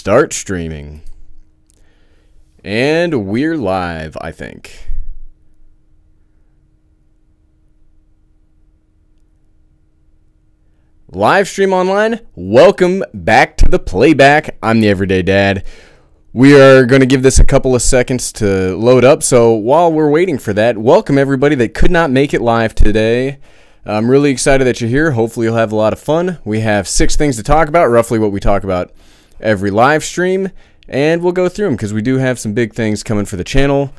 Start streaming. And we're live, I think. Livestream online, welcome back to the playback. I'm the Everyday Dad. We are going to give this a couple of seconds to load up, so while we're waiting for that, welcome everybody that could not make it live today. I'm really excited that you're here. Hopefully you'll have a lot of fun. We have 6 things to talk about, roughly what we talk about every live stream, and we'll go through them because we do have some big things coming for the channel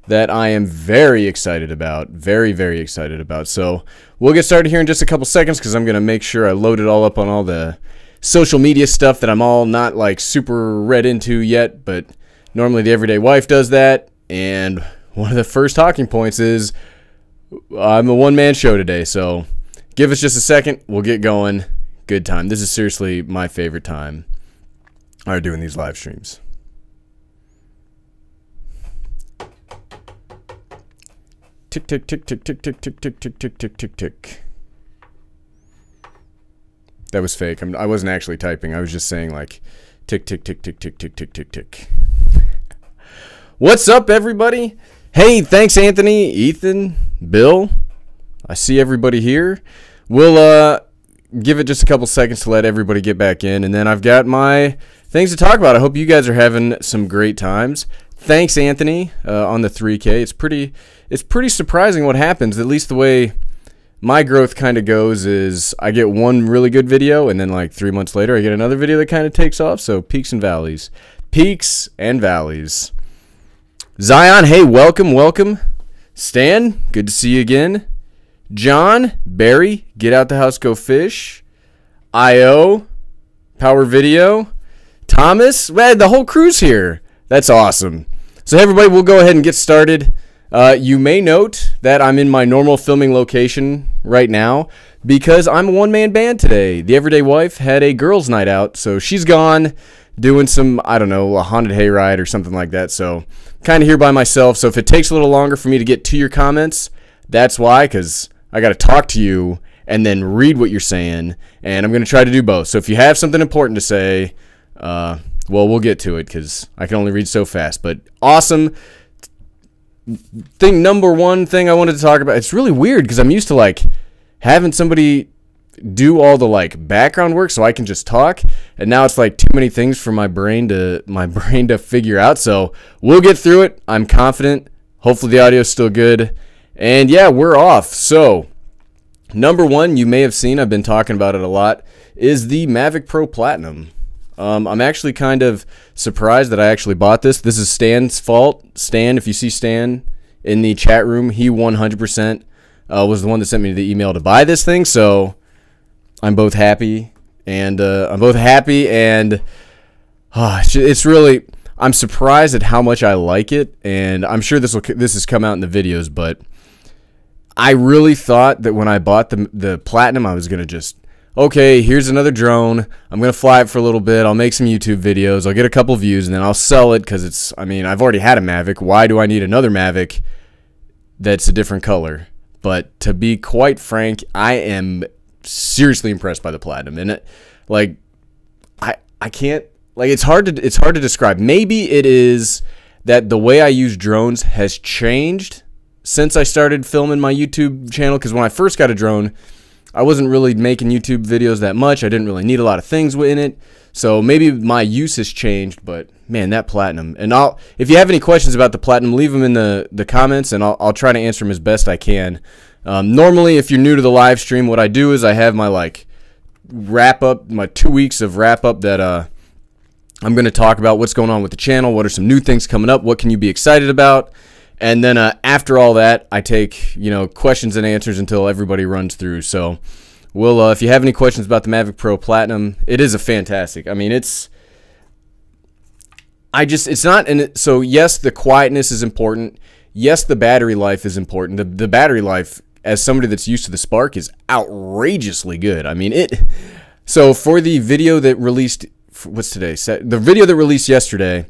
that I am very excited about, very excited about. So we'll get started here in just a couple seconds because I'm going to make sure I load it all up on all the social media stuff that I'm all not like super read into yet, but normally the Everyday Wife does that. And one of the first talking points is I'm a one-man show today, so give us just a second. We'll get going. Good time. This is seriously my favorite time doing these live streams. Tick, tick, tick, tick, tick, tick, tick, tick, tick, tick, tick, tick, tick. That was fake. I wasn't actually typing. I was just saying like tick, tick, tick, tick, tick, tick, tick, tick, tick. What's up, everybody? Hey, thanks, Anthony, Ethan, Bill. I see everybody here. We'll give it just a couple seconds to let everybody get back in, and then I've got my things to talk about. I hope you guys are having some great times. Thanks, Anthony, on the 3K. It's pretty surprising what happens, at least the way my growth kind of goes is I get one really good video, and then like 3 months later I get another video that kind of takes off. So peaks and valleys. Peaks and valleys. Zion, hey, welcome. Stan, good to see you again. John, Barry, get out the house, go fish. IO, Power Video. Thomas, man, the whole crew's here. That's awesome. So everybody, we'll go ahead and get started. You may note that I'm in my normal filming location right now because I'm a one-man band today. The Everyday Wife had a girls' night out, so she's gone doing some, I don't know, a haunted hayride or something like that. So kind of here by myself. So if it takes a little longer for me to get to your comments, that's why, because I got to talk to you and then read what you're saying, and I'm going to try to do both. So if you have something important to say, well, we'll get to it because I can only read so fast. But awesome. Number one thing I wanted to talk about, it's really weird because I'm used to like having somebody do all the like background work so I can just talk, and now it's like too many things for my brain to figure out. So we'll get through it. I'm confident. Hopefully the audio is still good. And yeah, we're off. So number one, you may have seen, I've been talking about it a lot, is the Mavic Pro Platinum. I'm actually kind of surprised that I actually bought this. This is Stan's fault. Stan, if you see Stan in the chat room, he 100% was the one that sent me the email to buy this thing. So I'm both happy and it's really, I'm surprised at how much I like it, and I'm sure this has come out in the videos, but I really thought that when I bought the Platinum, I was gonna just, okay, here's another drone. I'm going to fly it for a little bit. I'll make some YouTube videos. I'll get a couple views, and then I'll sell it because I've already had a Mavic. Why do I need another Mavic that's a different color? But to be quite frank, I am seriously impressed by the Platinum. And I can't, like, it's hard to describe. Maybe it is that the way I use drones has changed since I started filming my YouTube channel, because when I first got a drone, I wasn't really making YouTube videos that much. I didn't really need a lot of things in it. So maybe my use has changed, but man, that Platinum. And if you have any questions about the Platinum, leave them in the comments, and I'll try to answer them as best I can. Normally, if you're new to the live stream, what I do is I have my like wrap up, my 2 weeks of wrap up that I'm going to talk about what's going on with the channel, what are some new things coming up, what can you be excited about. And then after all that, I take, questions and answers until everybody runs through. So we'll, if you have any questions about the Mavic Pro Platinum, it is a fantastic. I mean, so yes, the quietness is important. Yes, the battery life is important. The battery life, as somebody that's used to the Spark, is outrageously good. I mean, so for the video that released, what's today? The video that released yesterday,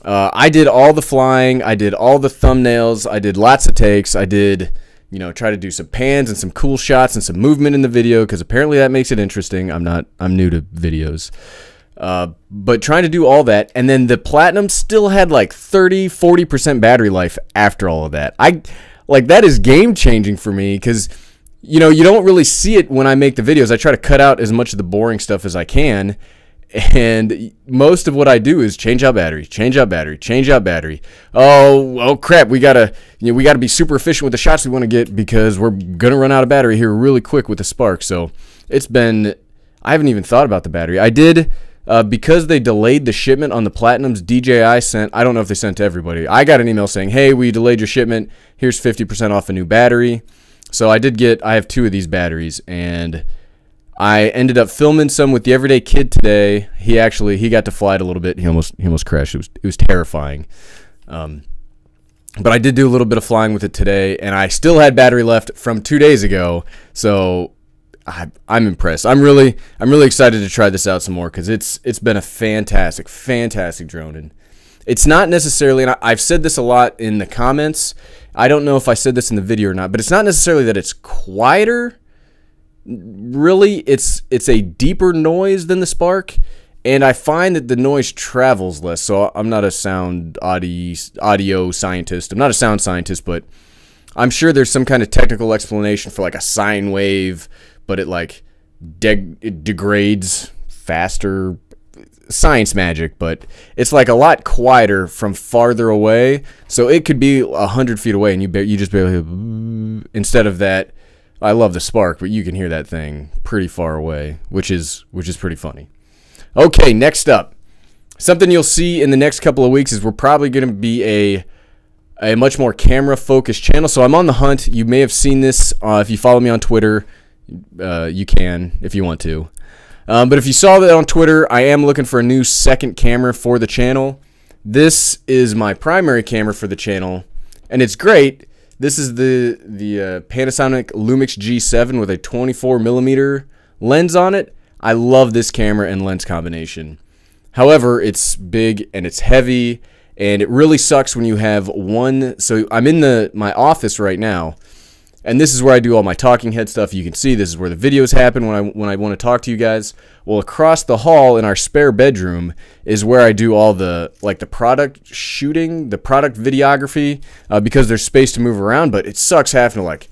I did all the flying, I did all the thumbnails, I did lots of takes, I did, try to do some pans and some cool shots and some movement in the video, because apparently that makes it interesting. I'm new to videos. But trying to do all that, and then the Platinum still had like 30-40% battery life after all of that. That is game changing for me, because you don't really see it when I make the videos. I try to cut out as much of the boring stuff as I can, and most of what I do is change out battery, change out battery, change out battery. Oh crap, we gotta be super efficient with the shots we want to get, because we're gonna run out of battery here really quick with the Spark. So I haven't even thought about the battery. I did. Because they delayed the shipment on the Platinums, DJI sent, I don't know if they sent to everybody. I got an email saying, hey, we delayed your shipment. Here's 50% off a new battery. So I have 2 of these batteries, and I ended up filming some with the Everyday Kid today. He got to fly it a little bit. He almost crashed. It was terrifying. But I did do a little bit of flying with it today, and I still had battery left from 2 days ago. So I'm impressed. I'm really excited to try this out some more, because it's been a fantastic drone. And it's not necessarily, and I've said this a lot in the comments, I don't know if I said this in the video or not, but it's not necessarily that it's quieter. Really, it's a deeper noise than the Spark, and I find that the noise travels less. So I'm not a sound audio scientist. I'm not a sound scientist, but I'm sure there's some kind of technical explanation for like a sine wave, but it it degrades faster. Science magic, but it's like a lot quieter from farther away. So it could be 100 feet away, and you just barely, instead of that. I love the Spark, but you can hear that thing pretty far away, which is pretty funny. Okay, next up, something you'll see in the next couple of weeks is we're probably going to be a much more camera focused channel. So I'm on the hunt. You may have seen this if you follow me on Twitter. You can if you want to. But if you saw that on Twitter, I am looking for a new second camera for the channel. This is my primary camera for the channel, and it's great. This is the Panasonic Lumix G7 with a 24mm lens on it. I love this camera and lens combination. However, it's big and it's heavy, and it really sucks when you have one. So I'm in my office right now, and this is where I do all my talking head stuff. You can see this is where the videos happen when I want to talk to you guys. Well, across the hall in our spare bedroom is where I do all the product shooting, the product videography, because there's space to move around. But it sucks having to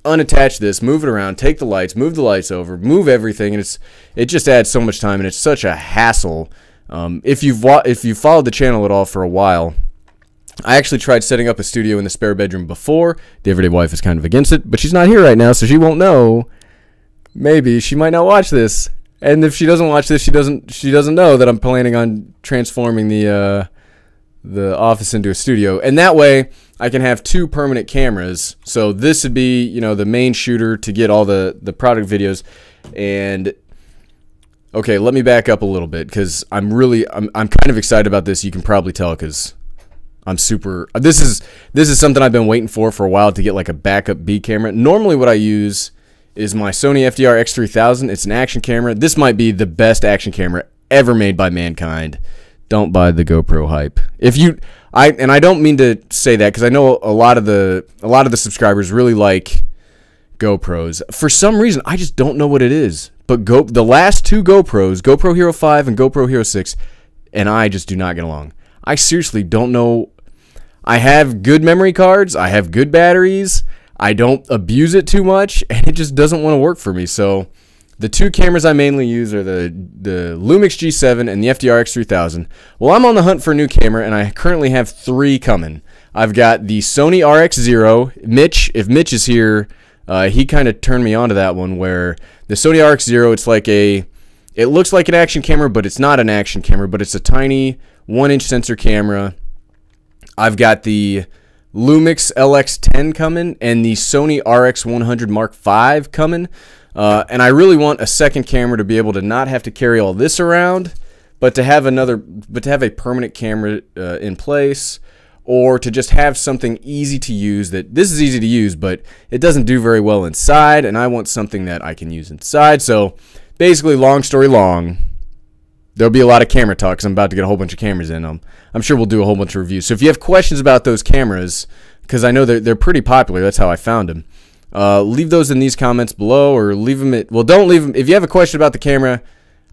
unattach this, move it around, take the lights, move the lights over, move everything, and it just adds so much time, and it's such a hassle. If you've followed the channel at all for a while, I actually tried setting up a studio in the spare bedroom before. The everyday wife is kind of against it, but she's not here right now, so she won't know. Maybe she might not watch this, and if she doesn't watch this, she doesn't know that I'm planning on transforming the office into a studio, and that way I can have 2 permanent cameras. So this would be the main shooter to get all the product videos. And okay, let me back up a little bit, because I'm kind of excited about this. You can probably tell, because I'm super. This is something I've been waiting for a while, to get like a backup B camera. Normally, what I use is my Sony FDR X3000. It's an action camera. This might be the best action camera ever made by mankind. Don't buy the GoPro hype. I don't mean to say that, because I know a lot of the subscribers really like GoPros. For some reason, I just don't know what it is. But the last 2 GoPros, GoPro Hero 5 and GoPro Hero 6, and I just do not get along. I seriously don't know. I have good memory cards. I have good batteries. I don't abuse it too much, and it just doesn't want to work for me. So the 2 cameras I mainly use are the Lumix G7 and the FDR X3000. Well, I'm on the hunt for a new camera, and I currently have 3 coming. I've got the Sony RX0. Mitch, if Mitch is here, he kind of turned me on to that one, where the Sony RX0, it looks like an action camera, but it's not an action camera, but it's a tiny 1-inch sensor camera. I've got the Lumix LX10 coming, and the Sony RX100 Mark V coming. And I really want a second camera to be able to not have to carry all this around, but to have a permanent camera in place, or to just have something easy to use. This is easy to use, but it doesn't do very well inside, and I want something that I can use inside. So basically, long story long, there'll be a lot of camera talk, because I'm about to get a whole bunch of cameras in. I'm sure we'll do a whole bunch of reviews. So if you have questions about those cameras, because I know they're pretty popular, that's how I found them, leave those in these comments below, or leave them don't leave them. If you have a question about the camera,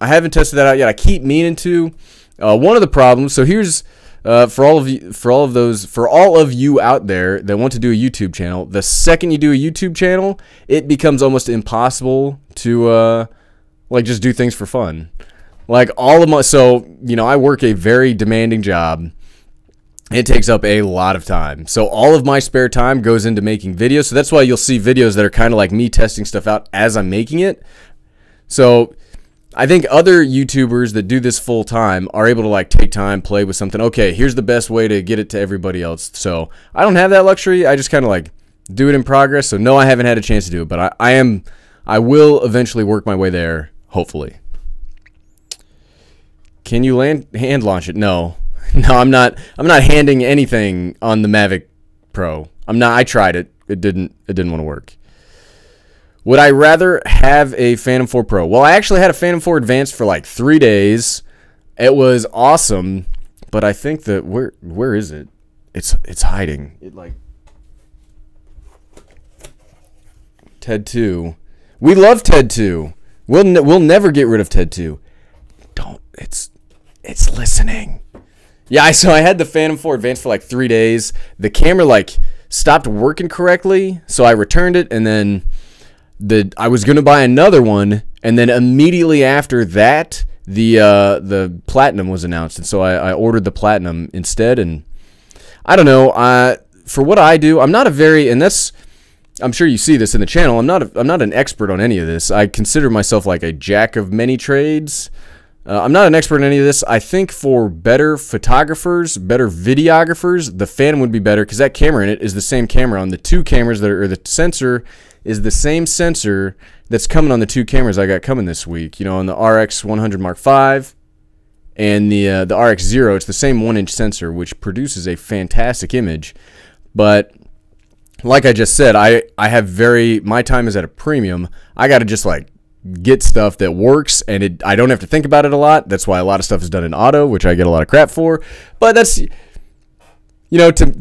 tested that out yet. I keep meaning to. One of the problems. So here's for all of you out there that want to do a YouTube channel. The second you do a YouTube channel, it becomes almost impossible to like just do things for fun. Like all of my, so I work a very demanding job. It takes up a lot of time. So all of my spare time goes into making videos. So that's why you'll see videos that are kind of like me testing stuff out as I'm making it. So I think other YouTubers that do this full time are able to like take time, play with something. Okay, here's the best way to get it to everybody else. So I don't have that luxury. I just kind of like do it in progress. So no, I haven't had a chance to do it, but I will eventually work my way there, hopefully. Can you hand launch it? No. No, I'm not handing anything on the Mavic Pro. I tried it. It didn't want to work. Would I rather have a Phantom 4 Pro? Well, I actually had a Phantom 4 Advanced for like 3 days. It was awesome, but I think that where is it? It's hiding. It like TED 2. We love TED 2. We'll never get rid of TED 2. It's listening. Yeah, so I had the Phantom 4 Advanced for like 3 days. The camera like stopped working correctly, so I returned it, and then I was gonna buy another one, and then immediately after that, the Platinum was announced, and so I ordered the Platinum instead. And I don't know. For what I do, I'm not a very, and that's, I'm sure you see this in the channel. I'm not an expert on any of this. I consider myself like a jack of many trades. I'm not an expert in any of this. I think for better photographers, better videographers, the Phantom would be better because that camera in it is the same camera on the two cameras or the sensor is the same sensor that's coming on the two cameras I got coming this week. On the RX 100 Mark V and the RX 0, it's the same 1-inch sensor, which produces a fantastic image. But like I just said, I have my time is at a premium. I got to just like get stuff that works, and I don't have to think about it a lot. That's why a lot of stuff is done in auto, which I get a lot of crap for. But that's, to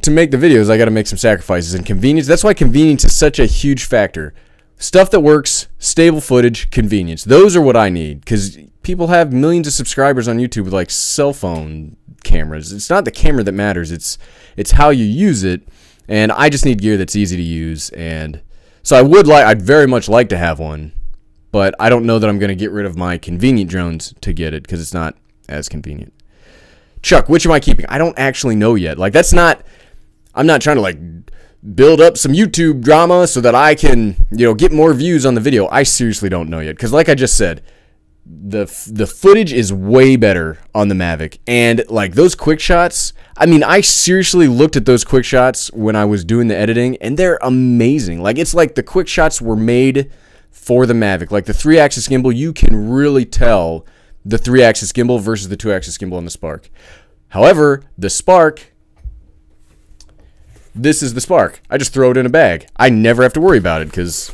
make the videos, I got to make some sacrifices, and convenience. That's why convenience is such a huge factor. Stuff that works, stable footage, convenience. Those are what I need, because people have millions of subscribers on YouTube with like cell phone cameras. It's not the camera that matters. It's how you use it, and I just need gear that's easy to use. And so I'd very much like to have one. But I don't know that I'm going to get rid of my convenient drones to get it because it's not as convenient. Chuck, which am I keeping? I don't actually know yet. Like, I'm not trying to like build up some YouTube drama so that I can, get more views on the video. I seriously don't know yet. Because like I just said, the footage is way better on the Mavic. And like those quick shots, I seriously looked at those quick shots when I was doing the editing, and they're amazing. Like, it's like the quick shots were made for the Mavic. Like the 3-axis gimbal, you can really tell the 3-axis gimbal versus the 2-axis gimbal on the Spark. However, the Spark, this is the Spark. I just throw it in a bag. I never have to worry about it because,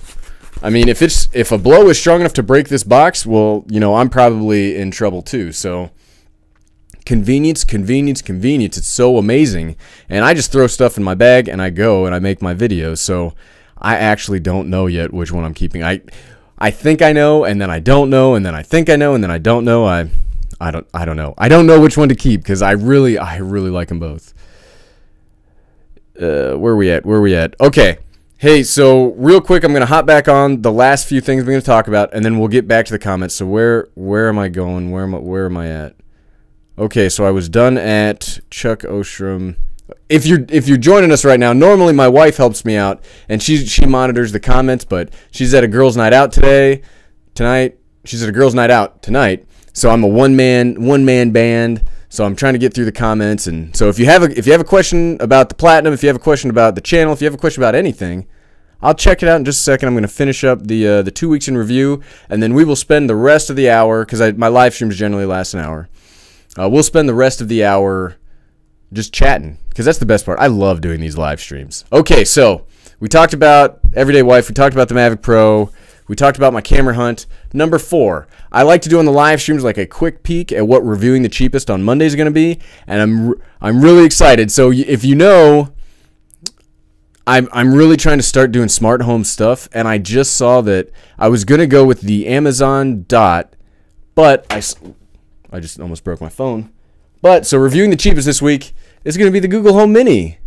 if a blow is strong enough to break this box, well, I'm probably in trouble too. So convenience. It's so amazing. And I just throw stuff in my bag and I go and I make my videos. So I actually don't know yet which one I'm keeping. I think I know, and then I don't know, and then I think I know, and then I don't know. I don't know. I don't know which one to keep because I really like them both. Where are we at? Okay. Hey, so real quick, I'm gonna hop back on the last few things we're gonna talk about, and then we'll get back to the comments. So where am I going? Where am I at? Okay, so I was done at Chuck Ostrom. If you're joining us right now, normally my wife helps me out and she monitors the comments, but she's at a girls' night out tonight. She's at a girls' night out tonight, so I'm a one man band. So I'm trying to get through the comments, and so if you have a question about the Platinum, if you have a question about the channel, if you have a question about anything, I'll check it out in just a second. I'm going to finish up the 2 weeks in review, and then we will spend the rest of the hour because my live streams generally last an hour. We'll spend the rest of the hour just chatting, because that's the best part. I love doing these live streams. Okay, so we talked about Everyday Wife. We talked about the Mavic Pro. We talked about my camera hunt. Number 4, I like to do on the live streams like a quick peek at what reviewing the cheapest on Monday is going to be, and I'm really excited. So if you know, I'm really trying to start doing smart home stuff, and I just saw that I was going to go with the Amazon Dot But I just almost broke my phone. But so reviewing the cheapest this week is going to be the Google Home Mini.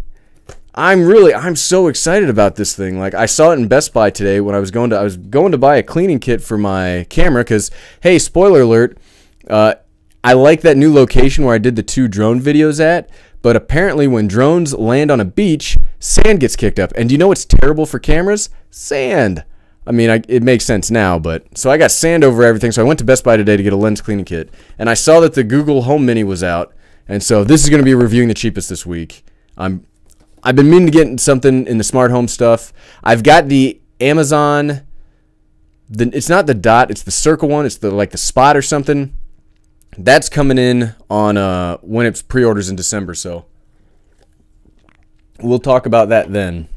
I'm so excited about this thing. Like, I saw it in Best Buy today when I was going to buy a cleaning kit for my camera because, hey, spoiler alert, I like that new location where I did the 2 drone videos at, but apparently when drones land on a beach, sand gets kicked up. And do you know what's terrible for cameras? Sand. I mean, it makes sense now, but so I got sand over everything. So I went to Best Buy today to get a lens cleaning kit, and I saw that the Google Home Mini was out, and so this is going to be reviewing the cheapest this week. I've been meaning to get something in the smart home stuff. I've got the Amazon. It's not the Dot, it's the Circle one. It's the Spot or something. That's coming in on when it's pre-orders in December, so we'll talk about that then.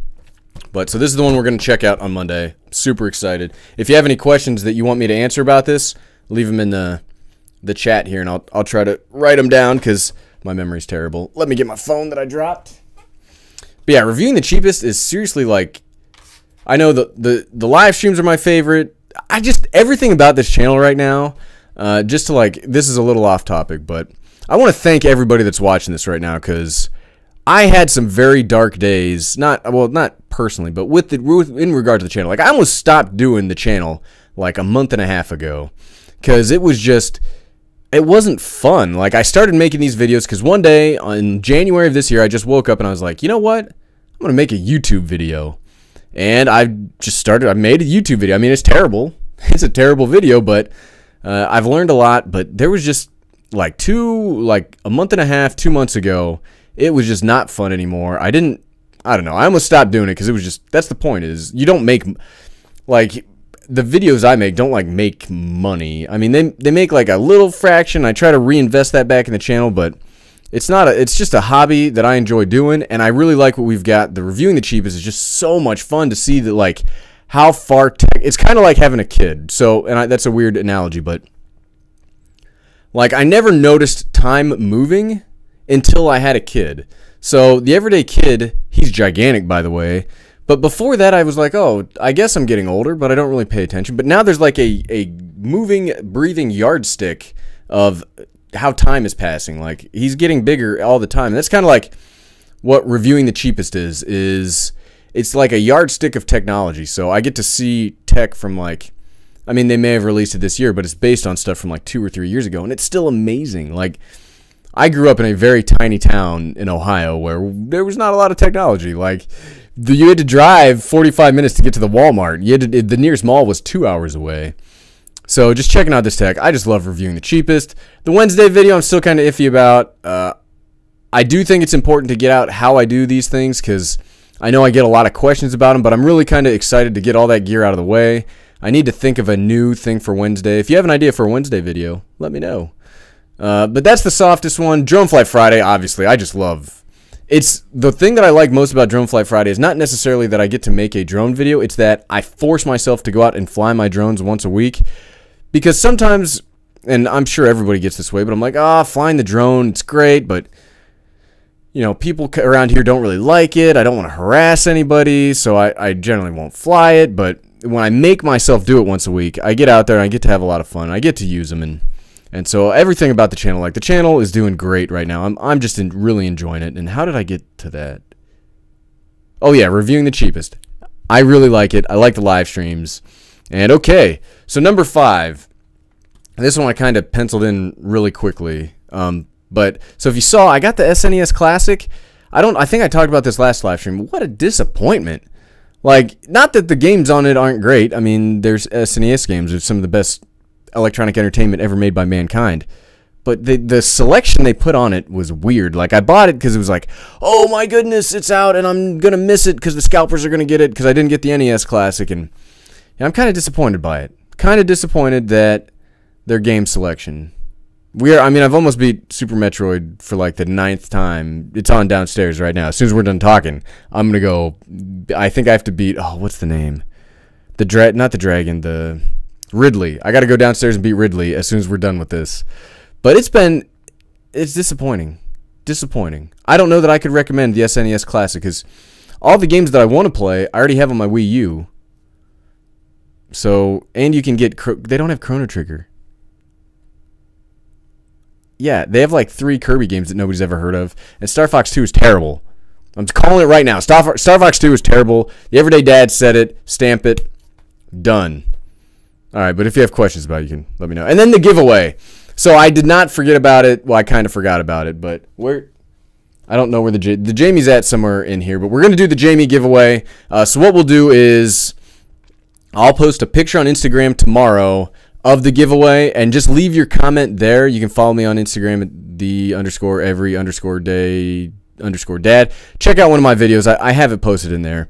But so this is the one we're going to check out on Monday. Super excited. If you have any questions that you want me to answer about this, leave them in the chat here, and I'll try to write them down because my memory's terrible. Let me get my phone that I dropped. But yeah, reviewing the cheapest is seriously like, I know the live streams are my favorite. Everything about this channel right now, just to this is a little off topic, but I want to thank everybody that's watching this right now because I had some very dark days, not personally, but in regard to the channel. Like, I almost stopped doing the channel like a month and a half ago because it wasn't fun. Like, I started making these videos because one day in January of this year, I just woke up and I was like, you know what? I'm going to make a YouTube video. And I made a YouTube video. I mean, it's terrible. It's a terrible video, but I've learned a lot. But there was just a month and a half, 2 months ago, it was just not fun anymore. I don't know. I almost stopped doing it because it was just, that's the point is you don't make, the videos I make don't make money. I mean, they make a little fraction. I try to reinvest that back in the channel, but it's just a hobby that I enjoy doing, and I really like what we've got. The reviewing the cheapest is just so much fun to see that how far it's kind of like having a kid. So, and that's a weird analogy, but I never noticed time moving until I had a kid. So the everyday kid, he's gigantic, by the way. But before that, I was like, oh, I guess I'm getting older, but I don't really pay attention. But now there's a moving, breathing yardstick of how time is passing. He's getting bigger all the time. And that's kind of what reviewing the cheapest is it's like a yardstick of technology. So I get to see tech from they may have released it this year, but it's based on stuff from 2 or 3 years ago. And it's still amazing. I grew up in a very tiny town in Ohio where there was not a lot of technology. You had to drive 45 minutes to get to the Walmart. The nearest mall was 2 hours away. So just checking out this tech. I just love reviewing the cheapest. The Wednesday video I'm still kind of iffy about. I do think it's important to get out how I do these things because I know I get a lot of questions about them, but I'm really kind of excited to get all that gear out of the way. I need to think of a new thing for Wednesday. If you have an idea for a Wednesday video, let me know. But that's the softest one. Drone Flight Friday, obviously, I just love. It's the thing that I like most about Drone Flight Friday is not necessarily that I get to make a drone video. It's that I force myself to go out and fly my drones once a week. Because sometimes, and I'm sure everybody gets this way, but I'm like, flying the drone, it's great, but, people around here don't really like it. I don't want to harass anybody, so I generally won't fly it. But when I make myself do it once a week, I get out there and I get to have a lot of fun. I get to use them, and so everything about the channel, the channel is doing great right now. I'm just really enjoying it. And how did I get to that? Oh yeah, reviewing the cheapest. I really like it. I like the live streams. And okay, so number 5. This one I kind of penciled in really quickly. But so if you saw, I got the SNES Classic. I think I talked about this last live stream. What a disappointment. Not that the games on it aren't great. I mean, there's SNES games. There's some of the best electronic entertainment ever made by mankind. But the selection they put on it was weird. I bought it because it was oh my goodness, it's out and I'm going to miss it because the scalpers are going to get it because I didn't get the NES Classic. And I'm kind of disappointed by it. Kind of disappointed that their game selection. I've almost beat Super Metroid for the 9th time. It's on downstairs right now. As soon as we're done talking, I'm going to go. I think I have to beat, what's the name? Not the dragon, the Ridley. I got to go downstairs and beat Ridley as soon as we're done with this. But it's disappointing. Disappointing. I don't know that I could recommend the SNES Classic because all the games that I want to play, I already have on my Wii U. So, and you can get, they don't have Chrono Trigger. Yeah, they have like 3 Kirby games that nobody's ever heard of, and Star Fox 2 is terrible. I'm calling it right now. Star Fox 2 is terrible. The Everyday Dad said it. Stamp it. Done. All right, but if you have questions about it, you can let me know. And then the giveaway. So I did not forget about it. Well, I kind of forgot about it, but I don't know where the Jamie's at, somewhere in here, but we're going to do the Jamie giveaway. So what we'll do is I'll post a picture on Instagram tomorrow of the giveaway, and just leave your comment there. You can follow me on Instagram at _every_day_dad. Check out one of my videos. I have it posted in there.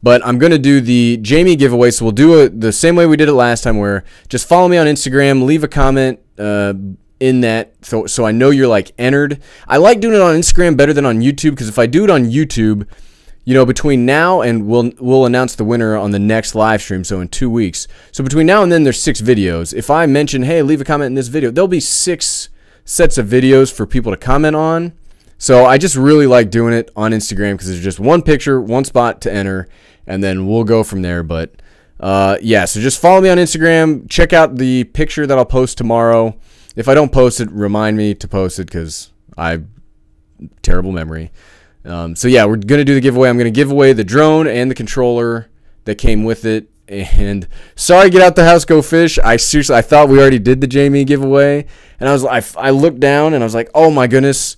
But I'm going to do the Jamie giveaway, so we'll do it the same way we did it last time, where just follow me on Instagram, leave a comment in that so I know you're like entered. I like doing it on Instagram better than on YouTube, because if I do it on YouTube, you know, between now and we'll announce the winner on the next live stream, so in 2 weeks. So between now and then, there's 6 videos. If I mention, hey, leave a comment in this video, there'll be 6 sets of videos for people to comment on. So I just really like doing it on Instagram, because there's just one picture, one spot to enter, and then we'll go from there. But yeah, so just follow me on Instagram. Check out the picture that I'll post tomorrow. If I don't post it, remind me to post it, because I have terrible memory. So yeah, we're going to do the giveaway. I'm going to give away the drone and the controller that came with it. And sorry, get out the house, go fish. I thought we already did the Jamie giveaway. And I looked down and I was like, oh my goodness,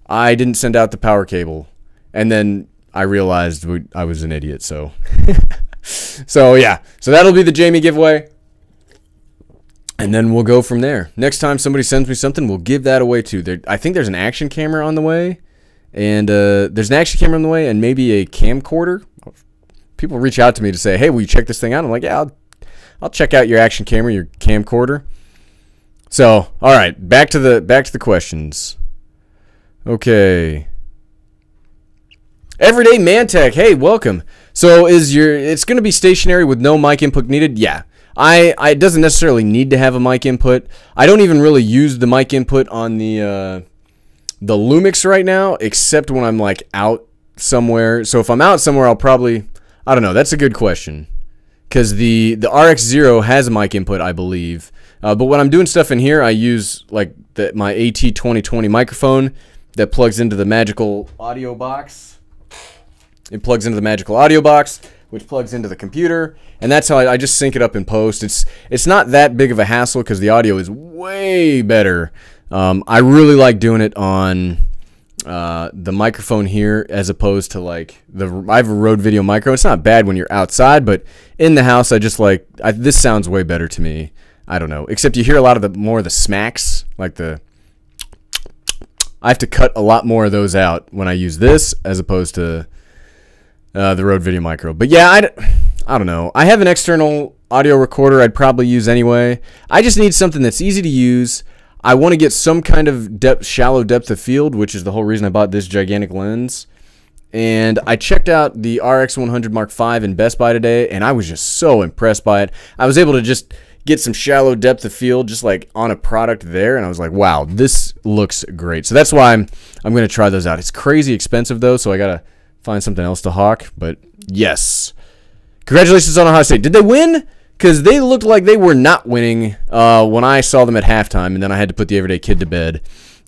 I didn't send out the power cable. And then I realized I was an idiot. So, so yeah, so that'll be the Jamie giveaway. And then we'll go from there. Next time somebody sends me something, we'll give that away too. I think there's an action camera on the way. And there's an action camera on the way, and maybe a camcorder. People reach out to me to say, hey, will you check this thing out? I'm like, yeah, I'll check out your action camera, your camcorder. So, all right, back to the questions. Okay. Everyday Mantech, hey, welcome. So it's going to be stationary with no mic input needed? Yeah. It doesn't necessarily need to have a mic input. I don't even really use the mic input on the Lumix right now, except when I'm like out somewhere. So if I'm out somewhere, I'll probably, I don't know. That's a good question, because the RX0 has a mic input, I believe. But when I'm doing stuff in here, I use like my AT2020 microphone that plugs into the magical audio box. It plugs into the magical audio box, which plugs into the computer, and that's how I just sync it up in post. It's not that big of a hassle, because the audio is way better. I really like doing it on the microphone here, as opposed to like I have a Rode Video Micro. It's not bad when you're outside, but in the house, I just like this sounds way better to me. I don't know, except you hear a lot of more of the smacks, like I have to cut a lot more of those out when I use this, as opposed to the Rode Video Micro. But yeah, I don't know. I have an external audio recorder I'd probably use anyway. I just need something that's easy to use. I want to get some kind of shallow depth of field, which is the whole reason I bought this gigantic lens. And I checked out the RX100 Mark V in Best Buy today, and I was just so impressed by it. I was able to just get some shallow depth of field just like on a product there, and I was like, wow, this looks great. So that's why I'm going to try those out. It's crazy expensive though, so I got to find something else to hawk. But yes, congratulations on Ohio State. Did they win? Because they looked like they were not winning when I saw them at halftime, and then I had to put the everyday kid to bed,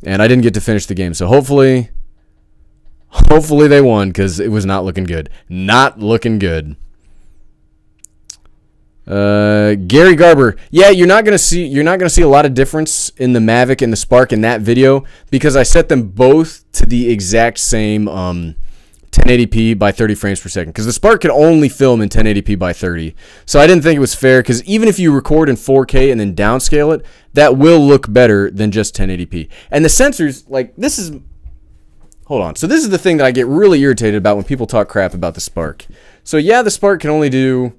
and I didn't get to finish the game. So hopefully they won, because it was not looking good. Not looking good. Gary Garber, yeah, you're not gonna see a lot of difference in the Mavic and the Spark in that video, because I set them both to the exact same 1080p by 30 frames per second, because the Spark can only film in 1080p by 30. So I didn't think it was fair, because even if you record in 4K and then downscale it, that will look better than just 1080p. And the sensors, like hold on. So this is the thing that I get really irritated about when people talk crap about the Spark. So yeah, the Spark can only do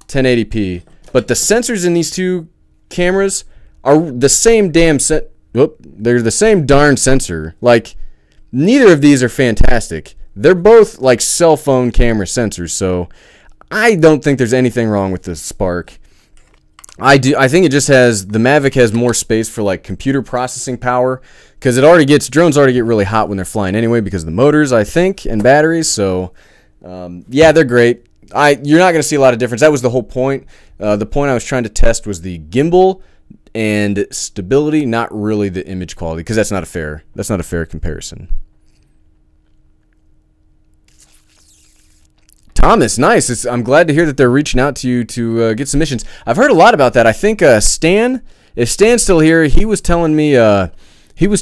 1080p, but the sensors in these two cameras are the same damn they're the same darn sensor. Like, neither of these are fantastic. They're both like cell phone camera sensors, so I don't think there's anything wrong with the Spark. I think it just has, the Mavic has more space for like computer processing power, because drones already get really hot when they're flying anyway, because of the motors, I think, and batteries. So yeah, they're great. You're not going to see a lot of difference. That was the whole point. The point I was trying to test was the gimbal and stability, not really the image quality, because that's not a fair comparison. Thomas, nice. I'm glad to hear that they're reaching out to you to get submissions. I've heard a lot about that. I think Stan, if Stan's still here, he was telling me he was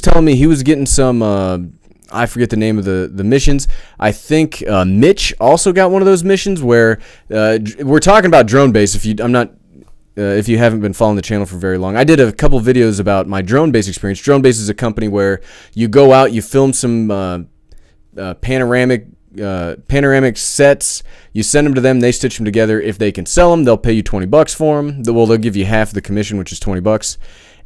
getting some. I forget the name of the missions. I think Mitch also got one of those missions where we're talking about drone base. If you haven't been following the channel for very long, I did a couple videos about my drone base experience. Drone base is a company where you go out, you film some panoramic sets, you send them to them, they stitch them together. If they can sell them, they'll pay you $20 for them. Well, they'll give you half the commission, which is $20.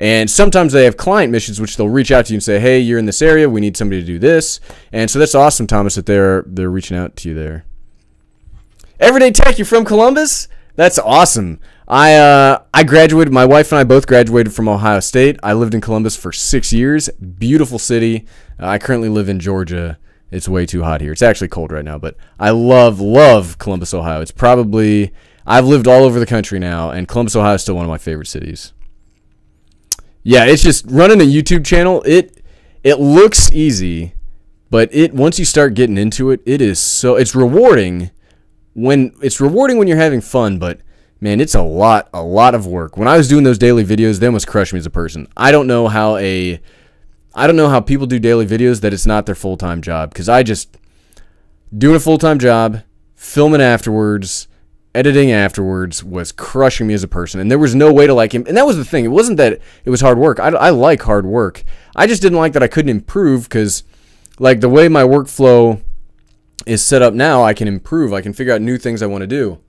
And sometimes they have client missions, which they'll reach out to you and say, hey, you're in this area, we need somebody to do this. And so that's awesome, Thomas, that they're reaching out to you there. Everyday Tech, you're from Columbus? That's awesome. I graduated, my wife and I both graduated from Ohio State. I lived in Columbus for 6 years. Beautiful city. I currently live in Georgia. It's way too hot here. It's actually cold right now, but I love Columbus, Ohio. It's probably, I've lived all over the country now, and Columbus, Ohio is still one of my favorite cities. Yeah, it's just running a YouTube channel. It looks easy, but once you start getting into it, it's rewarding when you're having fun, but man, it's a lot of work. When I was doing those daily videos, they almost crushed me as a person. I don't know how people do daily videos that it's not their full-time job, because I just doing a full-time job, filming afterwards, editing afterwards was crushing me as a person, and there was no way to like him. And that was the thing. It wasn't that it was hard work. I like hard work. I just didn't like that I couldn't improve, because like the way my workflow is set up now, I can improve. I can figure out new things I want to do.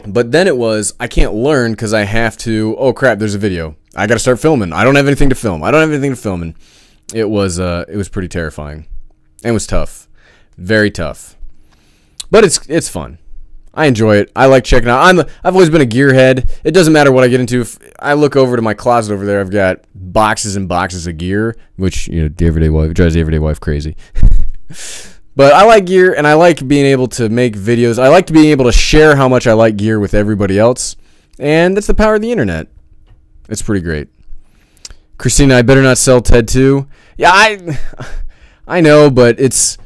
But then it was, I can't learn because I have to, oh crap, there's a video. I got to start filming. I don't have anything to film. And it was pretty terrifying. And it was tough. Very tough. But it's fun. I enjoy it. I like checking out. I've always been a gearhead. It doesn't matter what I get into. If I look over to my closet over there, I've got boxes and boxes of gear, which, the everyday wife drives the everyday wife crazy. But I like gear, and I like being able to make videos. I like being able to share how much I like gear with everybody else, and that's the power of the internet. It's pretty great. Christina, I better not sell TED 2. Yeah, I know, but it's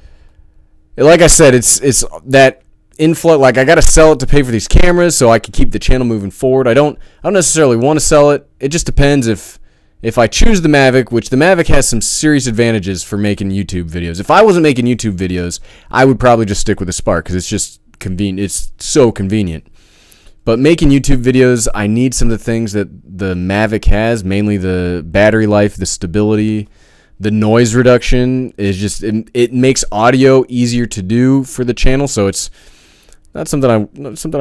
like I said, it's that influx. Like, I got to sell it to pay for these cameras so I can keep the channel moving forward. I don't necessarily want to sell it. It just depends if I choose the Mavic, which the Mavic has some serious advantages for making YouTube videos. If I wasn't making YouTube videos, I would probably just stick with the Spark because it's just convenient. It's so convenient. But making YouTube videos, I need some of the things that the Mavic has, mainly the battery life, the stability, the noise reduction. Is just it makes audio easier to do for the channel. So it's not something I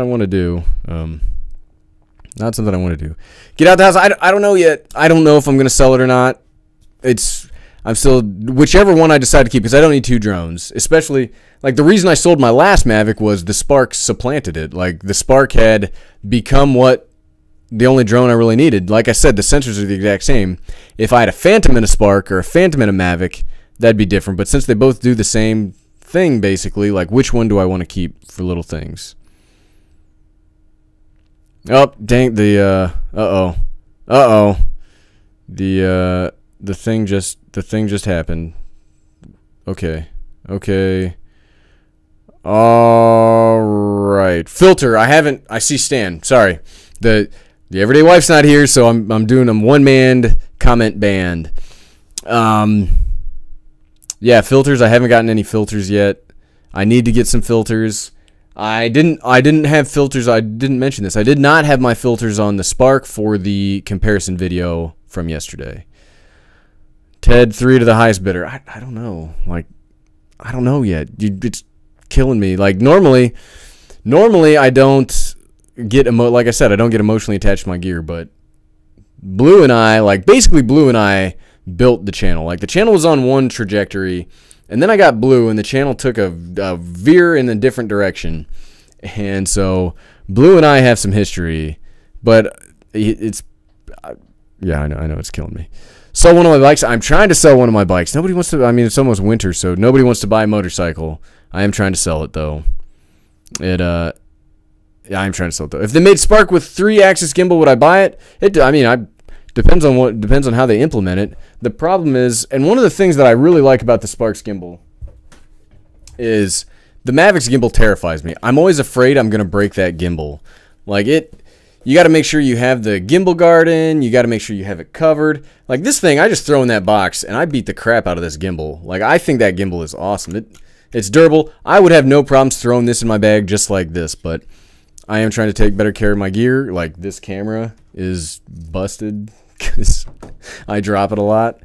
want to do. Not something I want to do. Get out the house. I don't know yet. I don't know if I'm going to sell it or not. I'm still, whichever one I decide to keep, because I don't need two drones. Especially, like, the reason I sold my last Mavic was the Spark supplanted it. Like, the Spark had become the only drone I really needed. Like I said, the sensors are the exact same. If I had a Phantom in a Spark or a Phantom in a Mavic, that'd be different. But since they both do the same thing, basically, like, which one do I want to keep for little things? Oh, dang, the thing just happened. Okay. All right. Filter, I see Stan. Sorry. The everyday wife's not here, so I'm doing them one-man comment band. Yeah, filters, I haven't gotten any filters yet. I need to get some filters. I didn't have filters. I didn't mention this. I did not have my filters on the Spark for the comparison video from yesterday. TED 3 to the highest bidder. I don't know. Like, I don't know yet. It's killing me. Like, normally I don't get like I said, I don't get emotionally attached to my gear, but Blue and I built the channel. Like, the channel was on one trajectory, and then I got Blue, and the channel took a veer in a different direction. And so Blue and I have some history, but it's yeah, I know it's killing me. Sell one of my bikes. I'm trying to sell one of my bikes. Nobody wants to. I mean, it's almost winter, so nobody wants to buy a motorcycle. I am trying to sell it though. Yeah, I'm trying to sell it though. If they made Spark with 3-axis gimbal, would I buy it? Depends on how they implement it. The problem is, and one of the things that I really like about the Spark's gimbal is the Mavic's gimbal terrifies me. I'm always afraid I'm gonna break that gimbal. Like you got to make sure you have the gimbal guard in. You got to make sure you have it covered. Like this thing, I just throw in that box and I beat the crap out of this gimbal. Like I think that gimbal is awesome. It's durable. I would have no problems throwing this in my bag just like this, but I am trying to take better care of my gear. Like this camera is busted because I drop it a lot.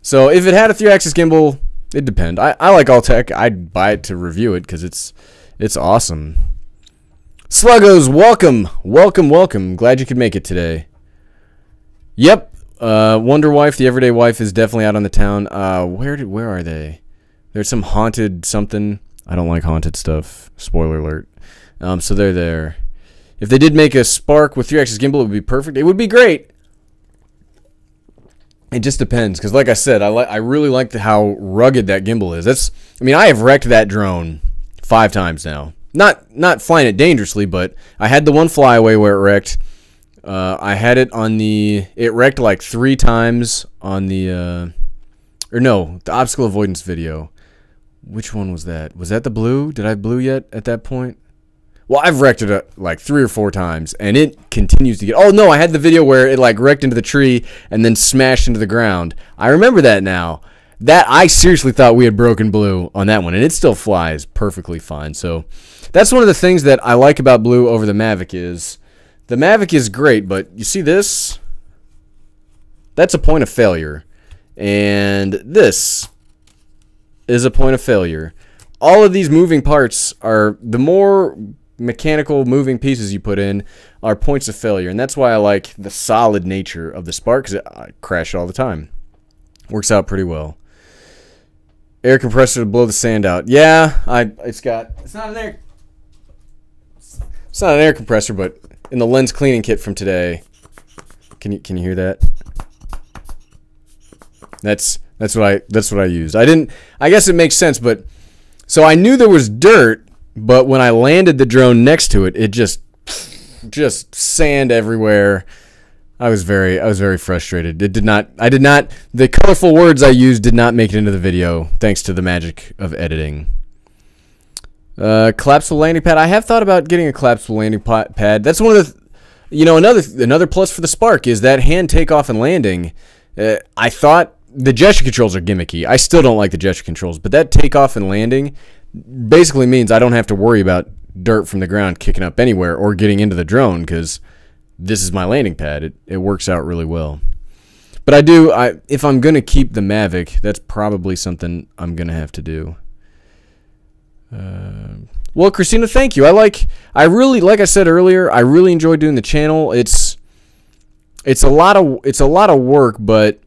So if it had a 3-axis gimbal, it'd depend. I like Alltech. I'd buy it to review it because it's awesome. Sluggos, welcome. Glad you could make it today. Yep, Wonder Wife, the Everyday Wife, is definitely out on the town. Where are they? There's some haunted something. I don't like haunted stuff. Spoiler alert. So they're there. If they did make a Spark with 3-axis gimbal, it would be perfect. It would be great. It just depends, because like I said, I really like how rugged that gimbal is. I have wrecked that drone 5 times now. Not flying it dangerously, but I had the one flyaway where it wrecked. I had it on it wrecked like 3 times on the obstacle avoidance video. Which one was that? Was that the blue? Did I blue yet at that point? Well, I've wrecked it like 3 or 4 times, and it continues to get... Oh, no, I had the video where it like wrecked into the tree and then smashed into the ground. I remember that now. That, I seriously thought we had broken blue on that one, and it still flies perfectly fine. So that's one of the things that I like about blue over the Mavic is... The Mavic is great, but you see this? That's a point of failure. And this is a point of failure. All of these moving parts are... The more mechanical moving pieces you put in are points of failure, and that's why I like the solid nature of the Spark, because I crash all the time. Works out pretty well. Air compressor to blow the sand out. Yeah, it's not an air compressor, but in the lens cleaning kit from today. Can you hear that? That's what I used. I guess it makes sense, but so I knew there was dirt, but when I landed the drone next to it, it just sand everywhere. I was very frustrated. The colorful words I used did not make it into the video, thanks to the magic of editing. Collapsible landing pad. I have thought about getting a collapsible landing pad. That's one of the, another plus for the Spark is that hand takeoff and landing. I thought the gesture controls are gimmicky. I still don't like the gesture controls, but that takeoff and landing basically means I don't have to worry about dirt from the ground kicking up anywhere or getting into the drone because this is my landing pad. It works out really well. But if I'm going to keep the Mavic, that's probably something I'm going to have to do. Well, Christina, thank you. Like I said earlier, I really enjoy doing the channel. It's a lot of work, but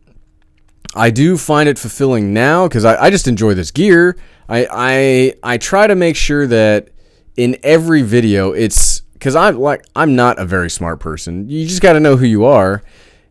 I do find it fulfilling now because I just enjoy this gear. I try to make sure that in every video it's because I'm not a very smart person. You just got to know who you are,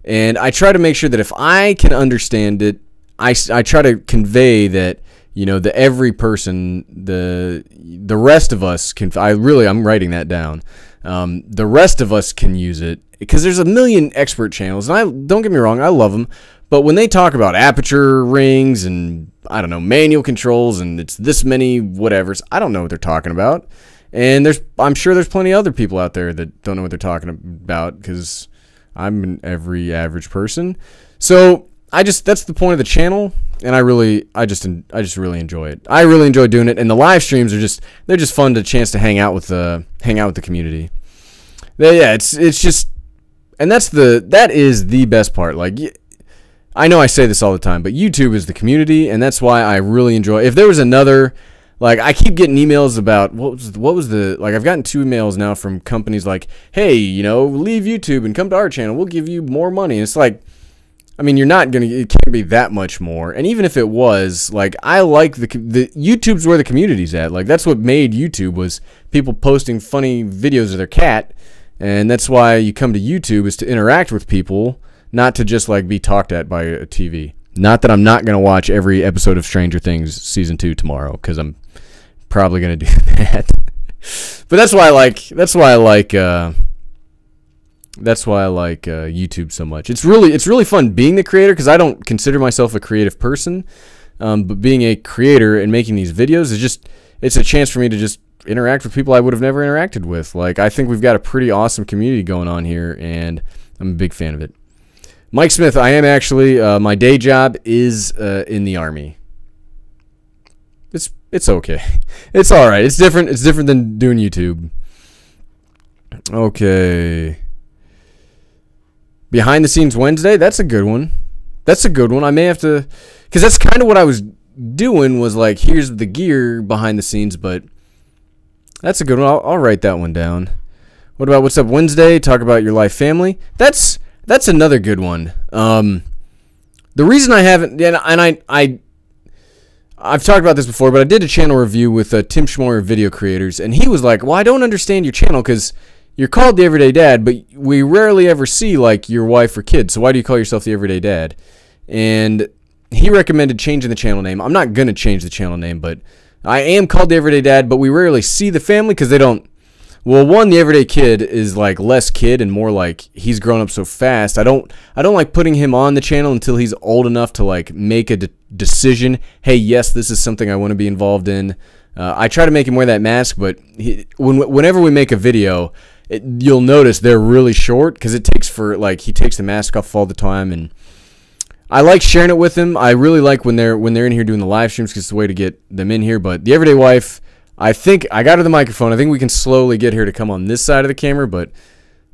and I try to make sure that if I can understand it, I try to convey that the every person, the rest of us can. I'm writing that down. The rest of us can use it because there's a million expert channels, and don't get me wrong, I love them. But when they talk about aperture rings and manual controls and it's this many whatevers, I don't know what they're talking about. And I'm sure there's plenty of other people out there that don't know what they're talking about because I'm an every average person. So that's the point of the channel, and I just really enjoy it. I really enjoy doing it, and the live streams they're just fun to chance to hang out with the community. Yeah, it's just, and that is the best part. Like, I know I say this all the time, but YouTube is the community, and that's why I really enjoy. If there was another, like, I keep getting emails about what was the I've gotten 2 emails now from companies like, hey, leave YouTube and come to our channel. We'll give you more money. And it's like, it can't be that much more. And even if it was, like, I like the YouTube's where the community's at. Like, that's what made YouTube was people posting funny videos of their cat, and that's why you come to YouTube is to interact with people, not to just like be talked at by a TV. Not that I'm not going to watch every episode of Stranger Things season 2 tomorrow, because I'm probably going to do that. But that's why I like YouTube so much. It's really fun being the creator, because I don't consider myself a creative person. But being a creator and making these videos it's a chance for me to just interact with people I would have never interacted with. Like, I think we've got a pretty awesome community going on here, and I'm a big fan of it. Mike Smith, I am actually, my day job is in the Army. It's okay. It's all right. It's different. It's different than doing YouTube. Okay. Behind the Scenes Wednesday, that's a good one. I may have to, because that's kind of what I was doing, was like, here's the gear behind the scenes, but that's a good one. I'll write that one down. What about What's Up Wednesday? Talk about your life, family. That's another good one. The reason I haven't, and I've talked about this before, but I did a channel review with Tim Schmoyer, Video Creators, and he was like, well, I don't understand your channel, because you're called the Everyday Dad, but we rarely ever see, like, your wife or kids, so why do you call yourself the Everyday Dad? And he recommended changing the channel name. I'm not going to change the channel name, but I am called the Everyday Dad, but we rarely see the family, because they don't, well, one, the everyday kid is like less kid and more like he's grown up so fast. I don't like putting him on the channel until he's old enough to like make a decision. Hey, yes, this is something I want to be involved in. I try to make him wear that mask, but whenever we make a video, you'll notice they're really short, because it takes he takes the mask off all the time, and I like sharing it with him. I really like when they're in here doing the live streams, because it's a way to get them in here. But the Everyday Wife, I think I got her the microphone. I think we can slowly get her to come on this side of the camera, but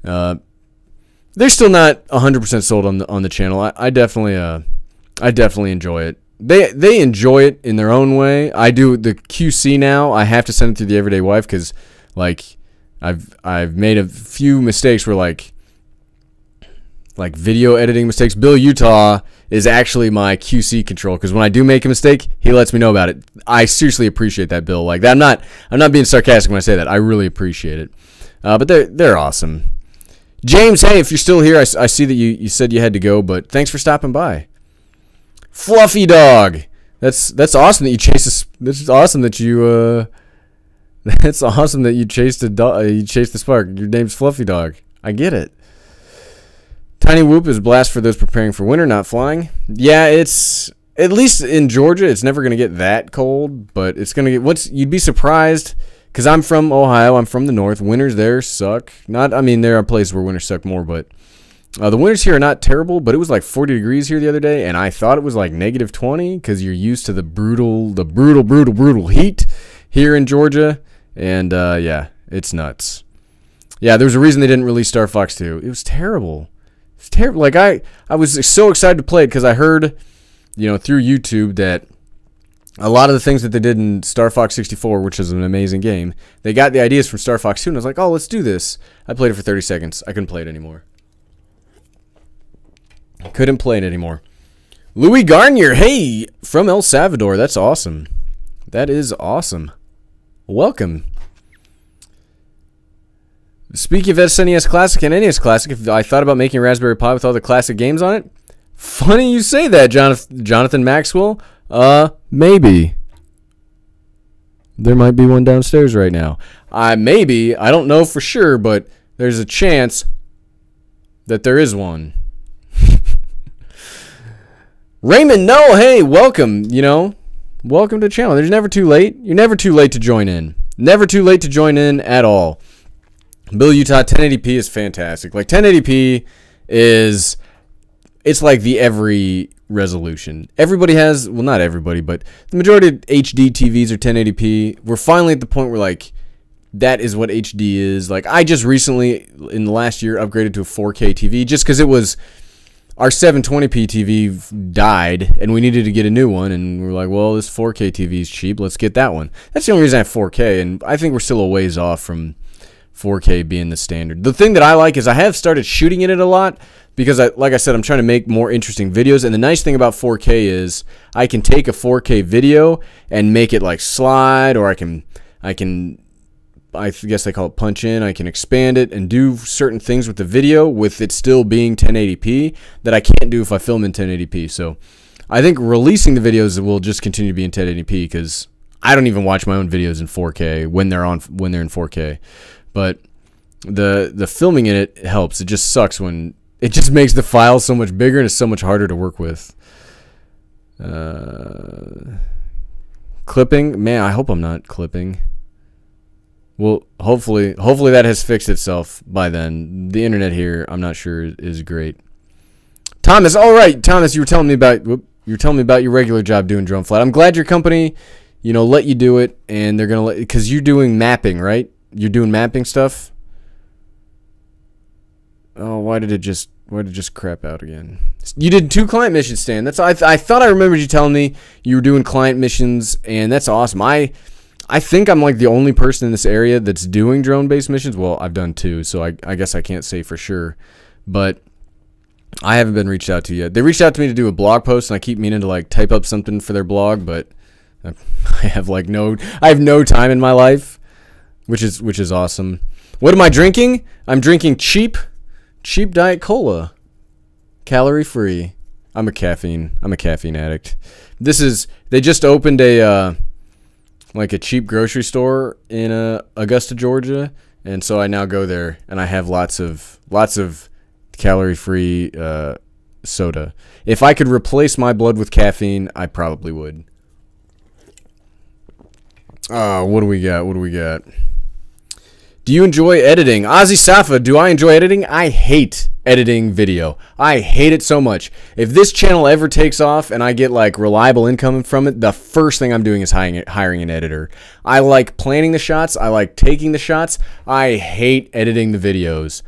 they're still not 100% sold on the channel. I definitely enjoy it. They enjoy it in their own way. I do the QC now. I have to send it through the Everyday Wife, because like I've made a few mistakes where like video editing mistakes. Bill Utah is actually my QC control, because when I do make a mistake, he lets me know about it. I seriously appreciate that, Bill. Like, I'm not being sarcastic when I say that. I really appreciate it. But they're awesome. James, hey, if you're still here, I see that you said you had to go, but thanks for stopping by. Fluffy Dog, that's awesome that you chased this. This is awesome that you that's awesome that you chased you chased the spark. Your name's Fluffy Dog. I get it. Tiny Whoop is a blast for those preparing for winter, not flying. Yeah, it's, at least in Georgia, it's never going to get that cold, but it's going to get, you'd be surprised, because I'm from Ohio, I'm from the north. Winters there suck. There are places where winters suck more, but the winters here are not terrible, but it was like 40 degrees here the other day, and I thought it was like negative 20, because you're used to the brutal heat here in Georgia, and yeah, it's nuts. Yeah, there's a reason they didn't release Star Fox 2. It was terrible. It's terrible. Like, I was so excited to play it, because I heard, through YouTube, that a lot of the things that they did in Star Fox 64, which is an amazing game, they got the ideas from Star Fox 2, and I was like, oh, let's do this. I played it for 30 seconds. I couldn't play it anymore. Louis Garnier, hey, from El Salvador. That's awesome. That is awesome. Welcome. Speaking of SNES Classic and NES Classic, if I thought about making a Raspberry Pi with all the classic games on it, funny you say that, Jonathan Maxwell. Maybe. There might be one downstairs right now. Maybe. I don't know for sure, but there's a chance that there is one. Raymond, no, hey, welcome, Welcome to the channel. There's never too late. You're never too late to join in. Never too late to join in at all. Bill Utah, 1080p is fantastic. Like, 1080p is, it's like the every resolution. Everybody has, well, not everybody, but the majority of HD TVs are 1080p. We're finally at the point where, like, that is what HD is. Like, I just recently, in the last year, upgraded to a 4K TV, just because it was, our 720p TV died, and we needed to get a new one, and we were like, well, this 4K TV is cheap, let's get that one. That's the only reason I have 4K, and I think we're still a ways off from 4K being the standard. The thing that I like is I have started shooting in it a lot, because like I said, I'm trying to make more interesting videos, and the nice thing about 4K is I can take a 4K video and make it like slide, or I guess they call it punch in. I can expand it and do certain things with the video with it still being 1080p that I can't do if I film in 1080p. So I think releasing the videos will just continue to be in 1080p, because I don't even watch my own videos in 4K when they're in 4K, but the filming in it helps. It just sucks when it just makes the file so much bigger and it's so much harder to work with. Clipping, man, I hope I'm not clipping. Well, hopefully that has fixed itself by then. The internet here, I'm not sure, is great. Thomas, all right, Thomas, you were telling me about your regular job doing drone flight. I'm glad your company, let you do it, and they're gonna let, because you're doing mapping, right? You're doing mapping stuff. Oh, why did it just crap out again? You did 2 client missions, Stan. I thought I remembered you telling me you were doing client missions, and that's awesome. I think I'm like the only person in this area that's doing drone-based missions. Well, I've done 2, so I guess I can't say for sure. But I haven't been reached out to yet. They reached out to me to do a blog post, and I keep meaning to like type up something for their blog, but I have no time in my life, which is awesome. What am I drinking? I'm drinking cheap Diet Cola, calorie free. I'm a caffeine addict. They just opened a cheap grocery store in Augusta, Georgia, and so I now go there and I have lots of calorie free soda. If I could replace my blood with caffeine, I probably would. What do we got? Do you enjoy editing? Ozzy Safa, do I enjoy editing? I hate editing video. I hate it so much. If this channel ever takes off and I get like reliable income from it, the first thing I'm doing is hiring an editor. I like planning the shots. I like taking the shots. I hate editing the videos.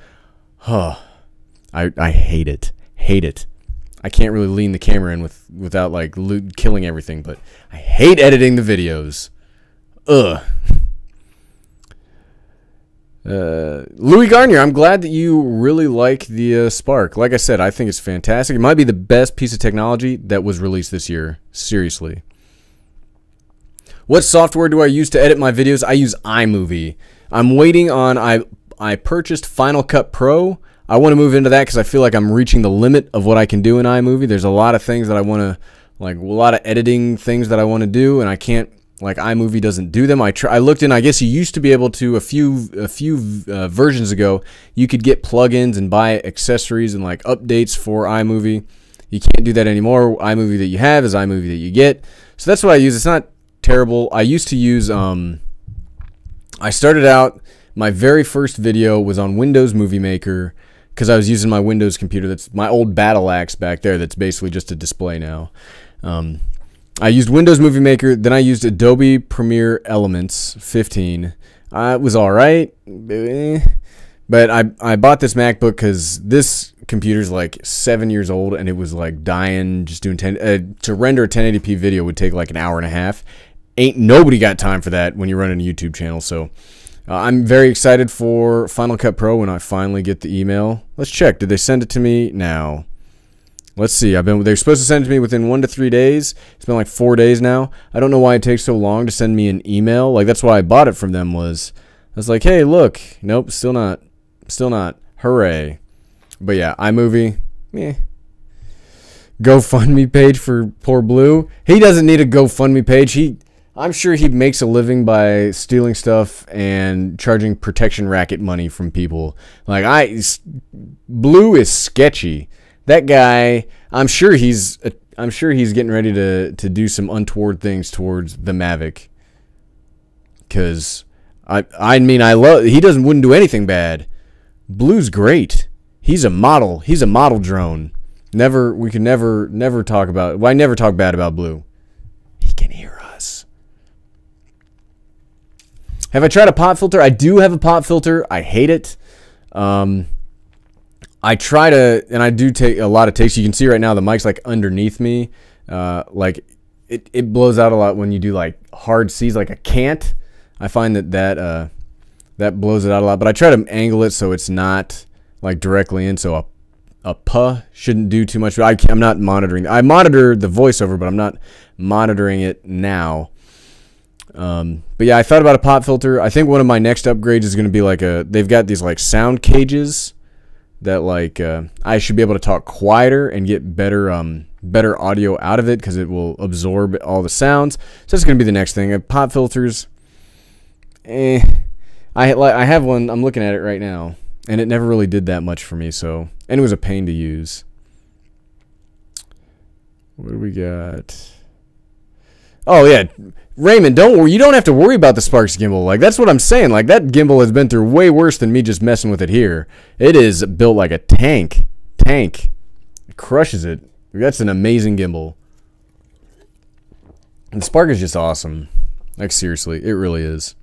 I hate it. Hate it. I can't really lean the camera in without like killing everything, but I hate editing the videos. Ugh. Louis Garnier, I'm glad that you really like the Spark. Like I said, I think it's fantastic. It might be the best piece of technology that was released this year. Seriously. What software do I use to edit my videos? I use iMovie. I'm waiting on, I purchased Final Cut Pro. I want to move into that because I feel like I'm reaching the limit of what I can do in iMovie. There's a lot of things that I want to, like a lot of editing things that I want to do, and I can't. Like iMovie doesn't do them. I looked in. I guess you used to be able to a few versions ago. You could get plugins and buy accessories and like updates for iMovie. You can't do that anymore. iMovie that you have is iMovie that you get. So that's what I use. It's not terrible. I used to use. I started out. My very first video was on Windows Movie Maker because I was using my Windows computer. That's my old Battle Axe back there. That's basically just a display now. I used Windows Movie Maker, then I used Adobe Premiere Elements 15. It was all right, but I bought this MacBook because this computer's like 7 years old, and it was like dying just doing to render a 1080p video would take like an hour and a half. Ain't nobody got time for that when you're running a YouTube channel, so I'm very excited for Final Cut Pro when I finally get the email. Let's check. Did they send it to me now? Let's see. They're supposed to send it to me within 1 to 3 days. It's been like 4 days now. I don't know why it takes so long to send me an email. Like that's why I bought it from them. I was like, hey, look. Nope, still not. Hooray. But yeah, iMovie. GoFundMe page for poor Blue. He doesn't need a GoFundMe page. I'm sure he makes a living by stealing stuff and charging protection racket money from people. Blue is sketchy. That guy, I'm sure he's getting ready to do some untoward things towards the Mavic. Cause I love, he wouldn't do anything bad. Blue's great. He's a model drone. We can never talk about, well, I never talk bad about Blue. He can hear us. Have I tried a pop filter? I do have a pop filter. I hate it. I try to, and I do take a lot of takes. You can see right now the mic's like underneath me. Like it blows out a lot when you do like hard C's, like a can't. I find that blows it out a lot. But I try to angle it so it's not like directly in. So a puh shouldn't do too much. I'm not monitoring. I monitor the voiceover, but I'm not monitoring it now. But yeah, I thought about a pop filter. I think one of my next upgrades is going to be like they've got these like sound cages that like I should be able to talk quieter and get better better audio out of it because it will absorb all the sounds. So that's going to be the next thing. Pop filters, I have one. I'm looking at it right now, and it never really did that much for me. So, and it was a pain to use. What do we got? Oh yeah, Raymond, don't worry. You don't have to worry about the Sparks gimbal. Like, that's what I'm saying. Like, that gimbal has been through way worse than me just messing with it here. It is built like a tank. It crushes it. That's an amazing gimbal. And the Spark is just awesome. Like, seriously, it really is.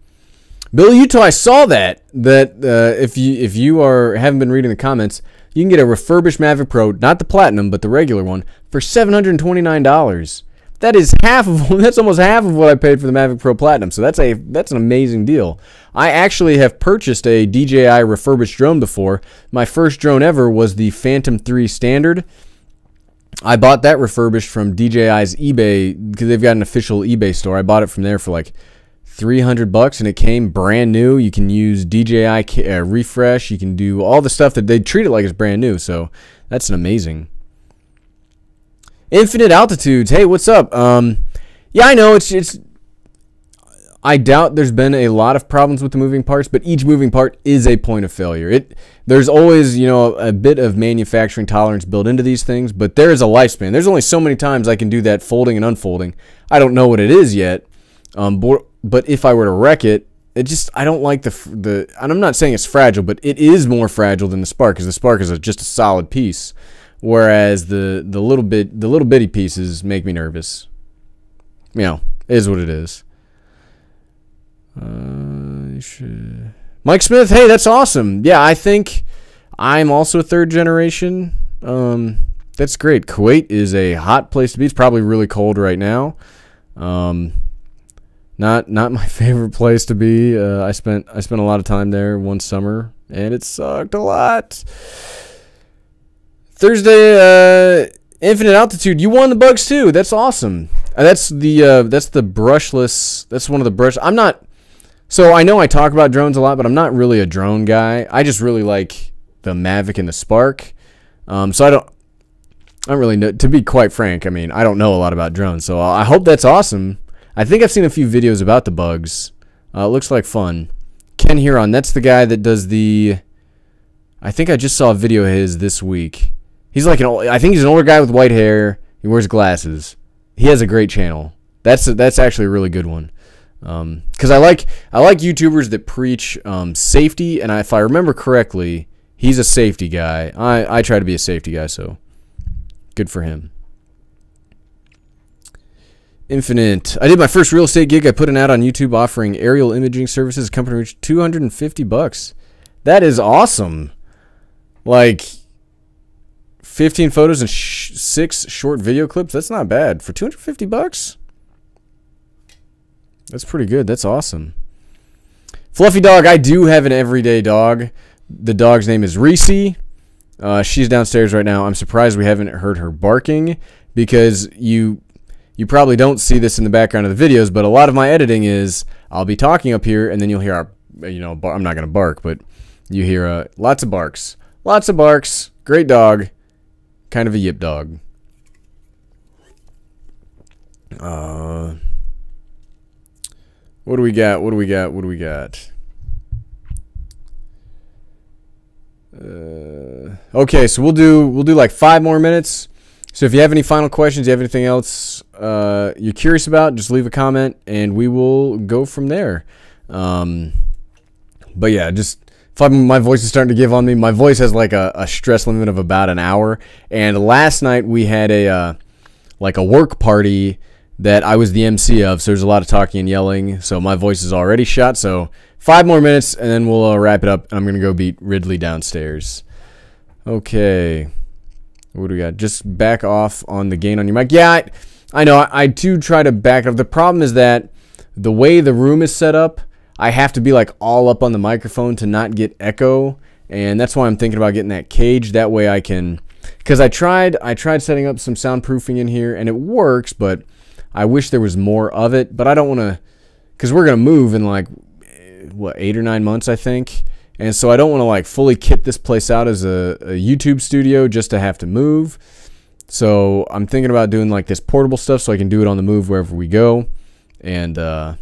Bill Utah, I saw that if you haven't been reading the comments, you can get a refurbished Mavic Pro, not the Platinum, but the regular one, for $729. That is that's almost half of what I paid for the Mavic Pro Platinum. So that's an amazing deal. I actually have purchased a DJI refurbished drone before. My first drone ever was the Phantom 3 Standard. I bought that refurbished from DJI's eBay because they've got an official eBay store. I bought it from there for like $300 and it came brand new. You can use DJI refresh. You can do all the stuff that they treat it like it's brand new. So that's an amazing. Infinite Altitudes. Hey, what's up? Yeah, I know it's. I doubt there's been a lot of problems with the moving parts, but each moving part is a point of failure. There's always, a bit of manufacturing tolerance built into these things, but there is a lifespan. There's only so many times I can do that folding and unfolding. I don't know what it is yet, but if I were to wreck it, I don't like and I'm not saying it's fragile, but it is more fragile than the Spark because the Spark is just a solid piece. Whereas the little bitty pieces make me nervous. It is what it is. Mike Smith, hey, that's awesome. Yeah, I think I'm also third generation. That's great. Kuwait is a hot place to be. It's probably really cold right now. Not my favorite place to be. I spent a lot of time there one summer, and it sucked a lot. Thursday, Infinite Altitude. You won the bugs too. That's awesome. That's the brushless. That's one of the brush. I'm not. So I know I talk about drones a lot, but I'm not really a drone guy. I just really like the Mavic and the Spark. So I don't really know. To be quite frank, I don't know a lot about drones. So I hope that's awesome. I think I've seen a few videos about the bugs. It looks like fun. Ken Huron. That's the guy that does the. I think I just saw a video of his this week. He's like I think he's an older guy with white hair. He wears glasses. He has a great channel. That's actually a really good one. Because I like YouTubers that preach safety, and if I remember correctly, he's a safety guy. I try to be a safety guy, so good for him. Infinite. I did my first real estate gig. I put an ad on YouTube offering aerial imaging services. The company reached $250. That is awesome. Like 15 photos and 6 short video clips. That's not bad for $250. That's pretty good. That's awesome. Fluffy Dog. I do have an everyday dog. The dog's name is Reese. She's downstairs right now. I'm surprised we haven't heard her barking because you probably don't see this in the background of the videos, but a lot of my editing is I'll be talking up here and then you'll hear I'm not going to bark, but you hear lots of barks. Lots of barks. Great dog. Kind of a yip dog. What do we got? Okay, so we'll do like 5 more minutes. So if you have any final questions, you have anything else you're curious about, just leave a comment and we will go from there. But yeah, just my voice is starting to give on me. My voice has like a stress limit of about an hour. And last night we had a work party that I was the MC of, so there's a lot of talking and yelling. So my voice is already shot. So 5 more minutes, and then we'll wrap it up. And I'm gonna go beat Ridley downstairs. Okay, what do we got? Just back off on the gain on your mic. Yeah, I know. I do try to back up. The problem is that the way the room is set up, I have to be like all up on the microphone to not get echo, and that's why I'm thinking about getting that cage. That way I can, because I tried setting up some soundproofing in here, and it works, but I wish there was more of it. But I don't want to, because we're gonna move in like 8 or 9 months, I think, and so I don't want to like fully kit this place out as a YouTube studio just to have to move. So I'm thinking about doing like this portable stuff so I can do it on the move wherever we go. And but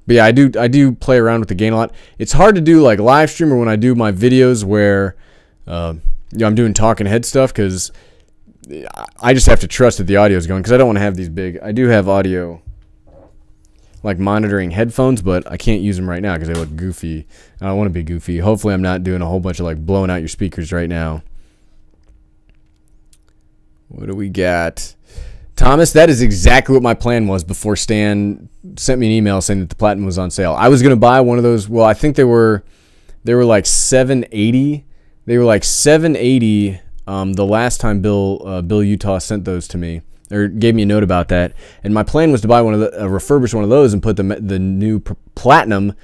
yeah, I do play around with the gain a lot. It's hard to do like live stream or when I do my videos where I'm doing talking head stuff, because I just have to trust that the audio is going, because I don't want to have these big. I do have audio like monitoring headphones, but I can't use them right now because they look goofy. I don't want to be goofy. Hopefully I'm not doing a whole bunch of like blowing out your speakers right now. What do we got? Thomas, that is exactly what my plan was before Stan sent me an email saying that the Platinum was on sale. I was going to buy one of those. Well, I think they were like $780. They were like $780 the last time Bill Utah sent those to me, or gave me a note about that. And my plan was to buy a refurbished one of those and put the new Platinum,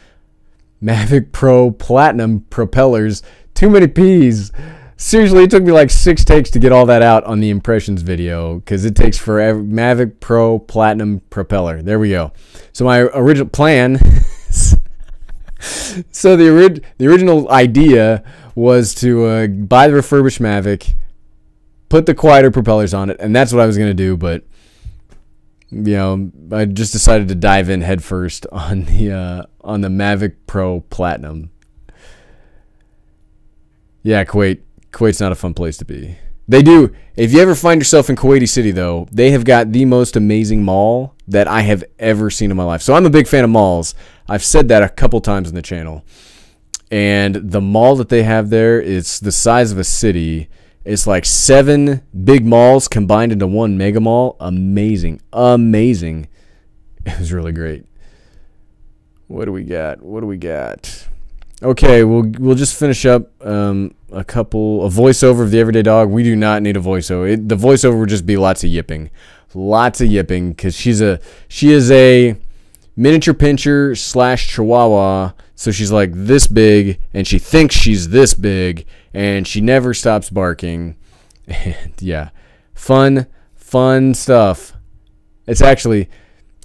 Mavic Pro Platinum propellers. Too many P's. Seriously, it took me like 6 takes to get all that out on the impressions video, because it takes forever. Mavic Pro Platinum propeller. There we go. So my original plan, so the original idea was to buy the refurbished Mavic, put the quieter propellers on it, and that's what I was going to do. But I just decided to dive in headfirst on the Mavic Pro Platinum. Yeah, Kuwait's not a fun place to be. They do. If you ever find yourself in Kuwaiti City, though, they have got the most amazing mall that I have ever seen in my life. So I'm a big fan of malls. I've said that a couple times in the channel. And the mall that they have there is the size of a city. It's like 7 big malls combined into one mega mall. Amazing. Amazing. It was really great. What do we got? Okay, we'll just finish up a voiceover of the Everyday Dog. We do not need a voiceover. The voiceover would just be lots of yipping, because she is a miniature pincher / Chihuahua. So she's like this big, and she thinks she's this big, and she never stops barking. And yeah, fun stuff. It's actually,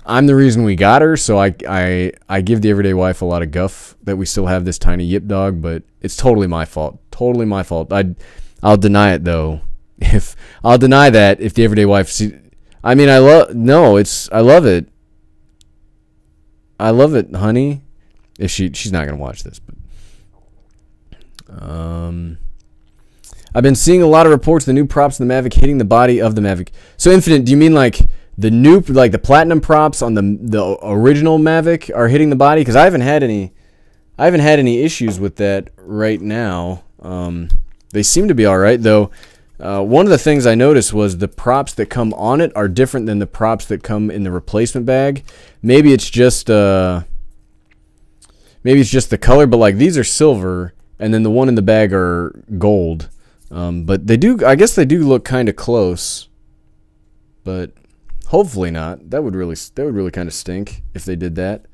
I'm the reason we got her, so I give the Everyday Wife a lot of guff that we still have this tiny yip dog, but it's totally my fault. Totally my fault. I'll deny it though. I'll deny that if the Everyday Wife I love it. I love it, honey. If she's not gonna watch this, but I've been seeing a lot of reports of the new props in the Mavic hitting the body of the Mavic. So Infinite, do you mean like the new, like the Platinum props on the original Mavic are hitting the body? Because I haven't had any issues with that right now. They seem to be all right though. One of the things I noticed was the props that come on it are different than the props that come in the replacement bag. Maybe it's just the color, but like these are silver, and then the one in the bag are gold. But I guess they do look kind of close, but hopefully not. That would really kind of stink if they did that.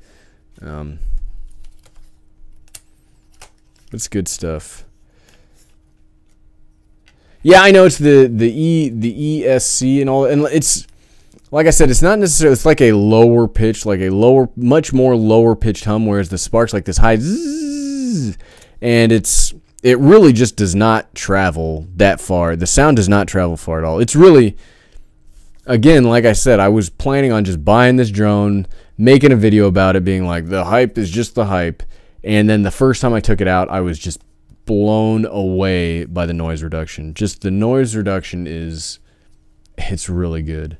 It's good stuff. Yeah, I know it's the ESC and all, and it's like I said, it's not necessarily. It's like a lower pitch, much more lower pitched hum, whereas the Spark's like this high zzz, and it really just does not travel that far. The sound does not travel far at all. It's really, again, like I said, I was planning on just buying this drone, making a video about it, being like, the hype is just the hype, and then the first time I took it out, I was just blown away by the noise reduction. Just the noise reduction it's really good.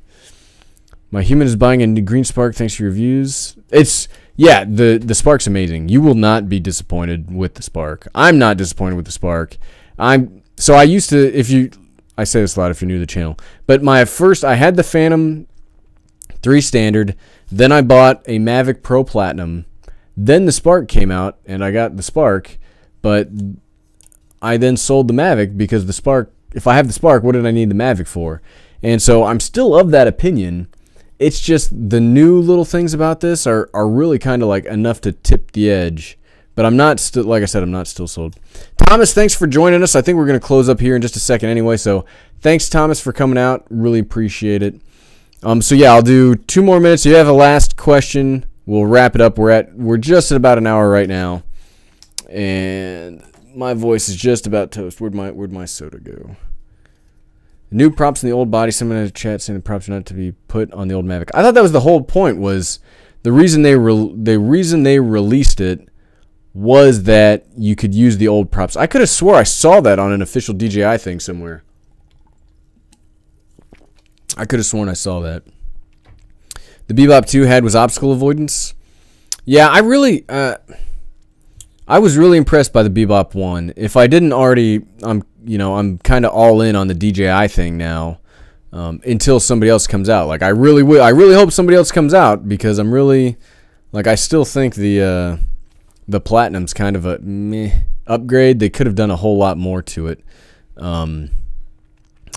My human is buying a new green Spark. Thanks for your reviews. The Spark's amazing. You will not be disappointed with the Spark. I'm not disappointed with the Spark. I used to, I say this a lot if you're new to the channel, but I had the Phantom 3 Standard, then I bought a Mavic Pro Platinum, then the Spark came out, and I got the Spark, but I then sold the Mavic because the Spark, if I have the Spark, what did I need the Mavic for? And so I'm still of that opinion. It's just the new little things about this are really kind of like enough to tip the edge. But I'm not still, like I said, I'm not still sold. Thomas, thanks for joining us. I think we're going to close up here in just a second anyway. So thanks, Thomas, for coming out. Really appreciate it. So yeah, I'll do 2 more minutes. If you have a last question, we'll wrap it up. We're just at about an hour right now. And my voice is just about toast. Where'd my soda go? New props in the old body. Someone in the chat saying the props are not to be put on the old Mavic. I thought that was the whole point. Was the reason they released it was that you could use the old props. I could have swore I saw that on an official DJI thing somewhere. I could have sworn I saw that. The Bebop 2 was obstacle avoidance. Yeah, I was really impressed by the Bebop 1. If I didn't already, I'm kind of all in on the DJI thing now. Until somebody else comes out. Like I really hope somebody else comes out, because I'm really, like, I still think the Platinum's kind of a meh upgrade. They could have done a whole lot more to it.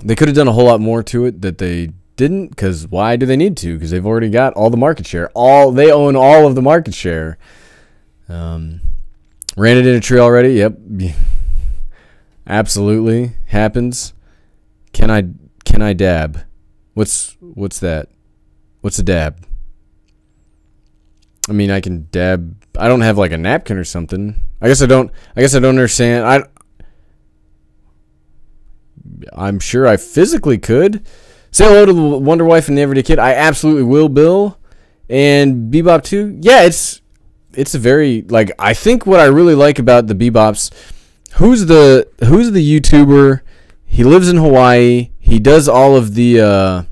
They could have done a whole lot more to it that they didn't, because why do they need to? Because they've already got all the market share. They own all of the market share. Ran it in a tree already. Yep. Absolutely happens. Can I dab? What's that? What's a dab? I mean, I can dab. I don't have like a napkin or something. I guess I don't understand. I'm sure I physically could. Say hello to the Wonder Wife and the Everyday Kid. I absolutely will, Bill. And Bebop 2, yeah, it's a very, like, I think what I really like about the Bebops, who's the YouTuber? He lives in Hawaii. He does all of the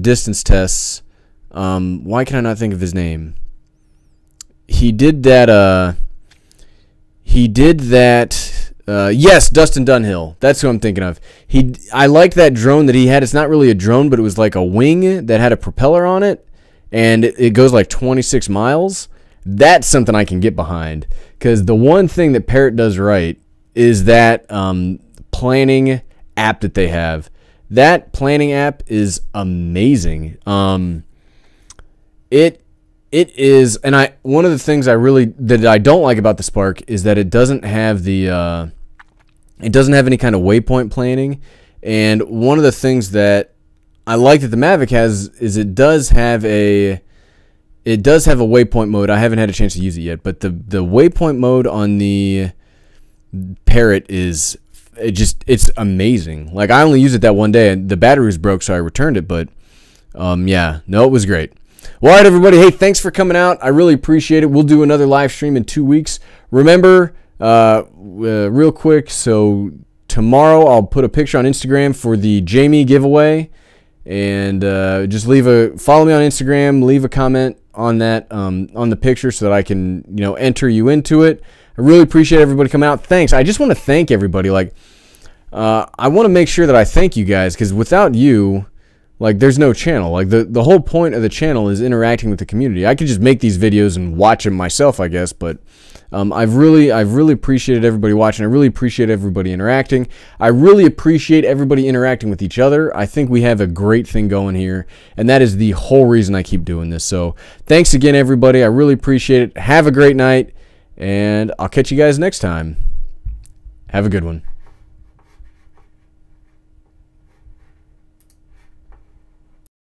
distance tests. Why can I not think of his name? He did that. Yes, Dustin Dunhill. That's who I'm thinking of. I like that drone that he had. It's not really a drone, but it was like a wing that had a propeller on it, and it goes like 26 miles. That's something I can get behind, because the one thing that Parrot does right is that planning app that they have. That planning app is amazing. It is, and one of the things that I don't like about the Spark is that it doesn't have any kind of waypoint planning. And one of the things that I like that the Mavic has is it does have a waypoint mode. I haven't had a chance to use it yet, but the waypoint mode on the Parrot it's amazing. Like, I only used it that one day, and the battery was broke, so I returned it. But it was great. Well, all right, everybody. Hey, thanks for coming out. I really appreciate it. We'll do another live stream in 2 weeks. Remember, real quick, so tomorrow I'll put a picture on Instagram for the Jamie giveaway, and just follow me on Instagram, leave a comment on that on the picture so that I can enter you into it. I really appreciate everybody coming out. Thanks. I just want to thank everybody. Like, I want to make sure that I thank you guys, because without you, like, there's no channel. Like, the whole point of the channel is interacting with the community. I could just make these videos and watch them myself, I guess, but I've really appreciated everybody watching. I really appreciate everybody interacting. I really appreciate everybody interacting with each other. I think we have a great thing going here, and that is the whole reason I keep doing this. So thanks again, everybody. I really appreciate it. Have a great night, and I'll catch you guys next time. Have a good one.